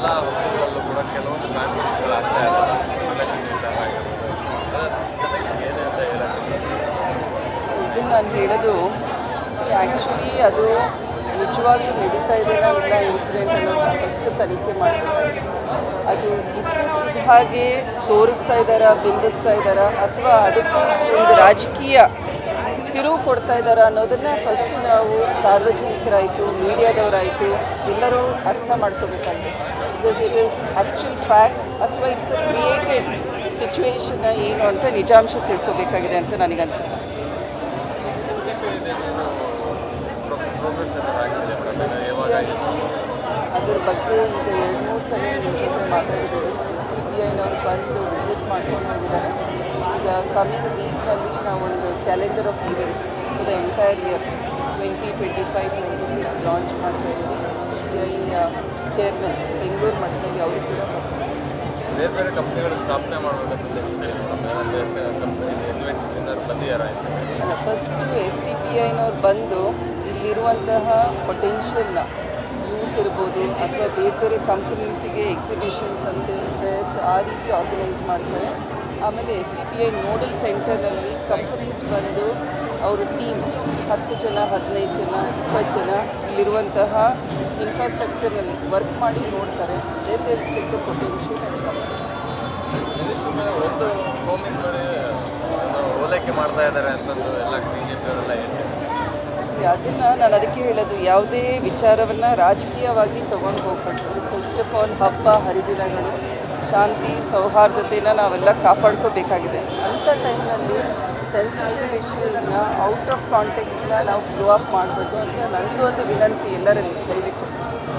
ಎಲ್ಲ ಹಬ್ಬಗಳಲ್ಲೂ ಕೂಡ ಕೆಲವೊಂದು ಕಾಂಟ್ರವರ್ಸಿಗಳಾಗ್ತಾ ಇದ್ದಾವೆ. ಎಲೆಕ್ಷನ್ ಆಗಿರ್ಬೋದು, ಜೊತೆಗೆ ಏನೇ ಅಂತ ಹೇಳಕ್ಕೆ ಇದು ನಾನು ಹೇಳೋದು ಆ್ಯಕ್ಚುಲಿ ಅದು ನಿಜವಾಗ್ಲೂ ನಡೀತಾ ಇದೆಯಾ ಇಲ್ಲ ಇನ್ಸಿಡೆಂಟ್ ಅನ್ನೋದನ್ನ ಫಸ್ಟ್ ತನಿಖೆ ಮಾಡಬೇಕಾಗಿದೆ. ಅದು ಇದ್ದಕ್ಕಿದ್ದ ಹಾಗೆ ತೋರಿಸ್ತಾ ಇದ್ದಾರಾ, ಬಿಂಬಿಸ್ತಾ ಇದ್ದಾರಾ, ಅಥವಾ ಅದಕ್ಕೆ ಒಂದು ರಾಜಕೀಯ ತಿರುವು ಕೊಡ್ತಾ ಇದ್ದಾರಾ ಅನ್ನೋದನ್ನ ಫಸ್ಟ್ ನಾವು ಸಾರ್ವಜನಿಕರಾಯಿತು, ಮೀಡಿಯಾದವರಾಯಿತು ಎಲ್ಲರೂ ಅರ್ಥ ಮಾಡ್ಕೋಬೇಕಾಗಿದೆ. Because it is actual fact ಅಥವಾ ಇಟ್ಸ್ ಅ ಕ್ರಿಯೇಟೆಡ್ ಸಿಚುವೇಶನ್ ಏನು ಅಂತ ನಿಜಾಂಶ ತಿಳ್ಕೊಬೇಕಾಗಿದೆ ಅಂತ ನನಗನ್ಸುತ್ತೆ. ಅದ್ರ ಬಗ್ಗೆ ಈಗ 2-3 ಸಲ ನಿಮ್ಮ ಜೊತೆ ಮಾತಾಡಿದ್ದೀವಿ. STPIನವ್ರು ಬಂದು ವಿಸಿಟ್ ಮಾಡ್ಕೊಂಡು ಹೋಗಿದ್ದಾರೆ. ಈಗ ಕಮಿಂಗ್ ವೀಕ್ನಲ್ಲಿ ನಾವೊಂದು calendar of events for the entire year 2025-26 launch ಮಾಡ್ತಾ ಇದ್ದೀವಿ. STPI ಚೇರ್ಮನ್ ಬೆಂಗಳೂರು ಮಟ್ಟದಲ್ಲಿ ಅವರು ಕೂಡ ಬರ್ತಾರೆ. ಬೇರೆ ಬೇರೆ ಕಂಪ್ನಿಗಳು ಸ್ಥಾಪನೆ ಮಾಡಬೇಕಂತ ಅಲ್ಲ, ಫಸ್ಟು STPIನವ್ರು ಬಂದು ಇಲ್ಲಿರುವಂತಹ ಪೊಟೆನ್ಷಿಯಲ್ನ ಯೂತ್ ಇರ್ಬೋದು ಅಥವಾ ಬೇರೆ ಬೇರೆ ಕಂಪ್ನೀಸಿಗೆ ಎಕ್ಸಿಬಿಷನ್ಸ್ ಅಂತ ಫೇರ್ಸ್ ಆ ರೀತಿ ಆರ್ಗನೈಸ್ ಮಾಡ್ತಾರೆ. ಆಮೇಲೆ STPI ನೋಡಲ್ ಸೆಂಟರ್ನಲ್ಲಿ ಕಂಪ್ನೀಸ್ ಬಂದು ಅವ್ರ ಟೀಮ್ 10 ಜನ, 15 ಜನ, 20 ಜನ ಇಲ್ಲಿರುವಂತಹ ಇನ್ಫ್ರಾಸ್ಟ್ರಕ್ಚರ್ನಲ್ಲಿ ವರ್ಕ್ ಮಾಡಿ ನೋಡ್ತಾರೆ. ದೇ ಚೆಕ್ ಪೊಟೆನ್ಷಿಯಲ್ ಅಂತ ಒಂದು ಕೋಮಿಂಗ್ ಮಾಡಿ ಓಲೈಕೆ ಮಾಡ್ತಾ ಇದ್ದಾರೆ ಅಂತಂದು ಎಲ್ಲ BJP ಅವರೆಲ್ಲ ಹೇಳ್ತಾರೆ. ಅದನ್ನು ನಾನು ಅದಕ್ಕೆ ಹೇಳೋದು, ಯಾವುದೇ ವಿಚಾರವನ್ನು ರಾಜಕೀಯವಾಗಿ ತೊಗೊಂಡು ಹೋಗ್ಬಾರ್ದು. ಫಸ್ಟ್ ಆಫ್ ಆಲ್ ಹಬ್ಬ ಹರಿದಿನಗಳು, ಶಾಂತಿ ಸೌಹಾರ್ದತೆನ ನಾವೆಲ್ಲ ಕಾಪಾಡ್ಕೋಬೇಕಾಗಿದೆ. ಅಂಥ ಟೈಮ್ನಲ್ಲಿ ಸೆನ್ಸಿಟಿವ್ ಇಶ್ಯೂಸ್ನ ಔಟ್ ಆಫ್ ಕಾಂಟೆಕ್ಸ್ನ ನಾವು ಗ್ರೋ ಅಪ್ ಮಾಡಬಾರ್ದು ಅಂತ ನನ್ನದು ಒಂದು ವಿನಂತಿ ಎಲ್ಲರಲ್ಲಿ ದಯವಿಟ್ಟು.